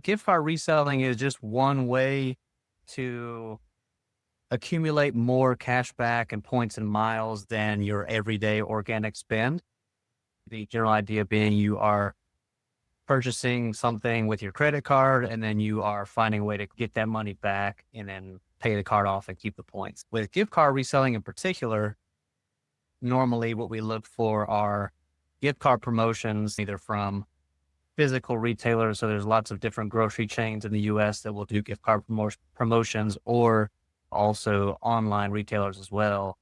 Gift card reselling is just one way to accumulate more cash back and points and miles than your everyday organic spend. The general idea being you are purchasing something with your credit card and then you are finding a way to get that money back and then pay the card off and keep the points. With gift card reselling in particular, normally what we look for are gift card promotions, either from physical retailers. So there's lots of different grocery chains in the US that will do gift card promotions, or also online retailers as well.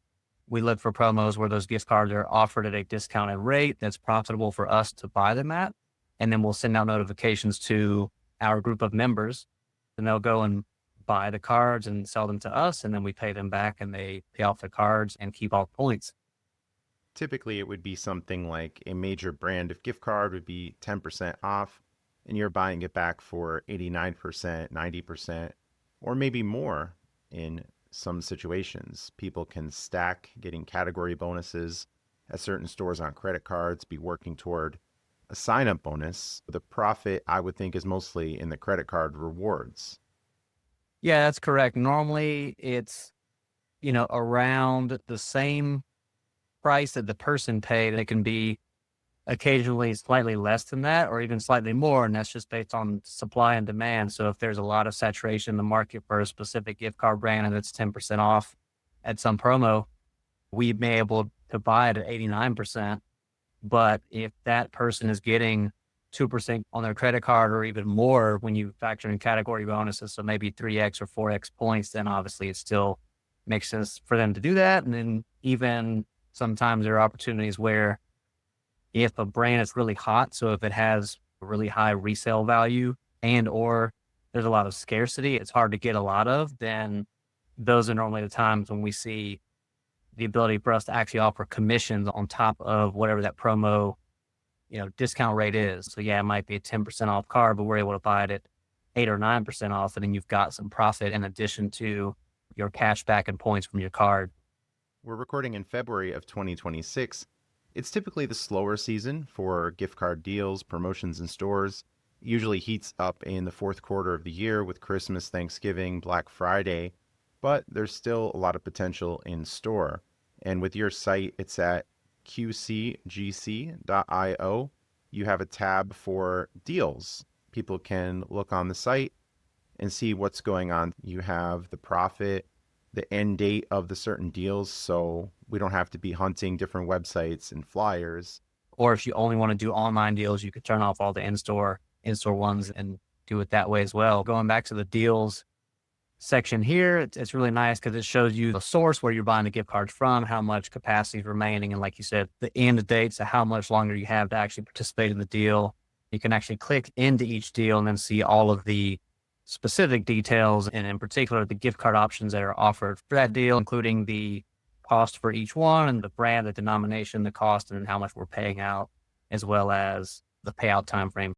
We look for promos where those gift cards are offered at a discounted rate that's profitable for us to buy them at. And then we'll send out notifications to our group of members, and they'll go and buy the cards and sell them to us. And then we pay them back and they pay off the cards and keep all the points. Typically, it would be something like a major brand of gift card would be 10% off, and you're buying it back for 89%, 90%, or maybe more in some situations. People can stack getting category bonuses at certain stores on credit cards, be working toward a sign up bonus. The profit, I would think, is mostly in the credit card rewards. Yeah, that's correct. Normally it's, around the same price that the person paid. It can be occasionally slightly less than that or even slightly more. And that's just based on supply and demand. So if there's a lot of saturation in the market for a specific gift card brand and it's 10% off at some promo, we may be able to buy it at 89%. But if that person is getting 2% on their credit card or even more when you factor in category bonuses, so maybe 3x or 4x points, then obviously it still makes sense for them to do that. And then even sometimes there are opportunities where if a brand is really hot, so if it has a really high resale value and or there's a lot of scarcity, it's hard to get a lot of, then those are normally the times when we see the ability for us to actually offer commissions on top of whatever that promo, discount rate is. So yeah, it might be a 10% off card, but we're able to buy it at 8 or 9% off. And then you've got some profit in addition to your cash back and points from your card. We're recording in February of 2026. It's typically the slower season for gift card deals, promotions in stores. It usually heats up in the fourth quarter of the year with Christmas, Thanksgiving, Black Friday, but there's still a lot of potential in store. And with your site, it's at qcgc.io. You have a tab for deals. People can look on the site and see what's going on. You have the profit, the end date of the certain deals, so we don't have to be hunting different websites and flyers. Or if you only want to do online deals, you could turn off all the in-store ones and do it that way as well. Going back to the deals section here, it's really nice because it shows you the source where you're buying the gift cards from, how much capacity is remaining, and like you said, the end date, so how much longer you have to actually participate in the deal. You can actually click into each deal and then see all of the specific details, and in particular, the gift card options that are offered for that deal, including the cost for each one and the brand, the denomination, the cost, and how much we're paying out, as well as the payout time frame.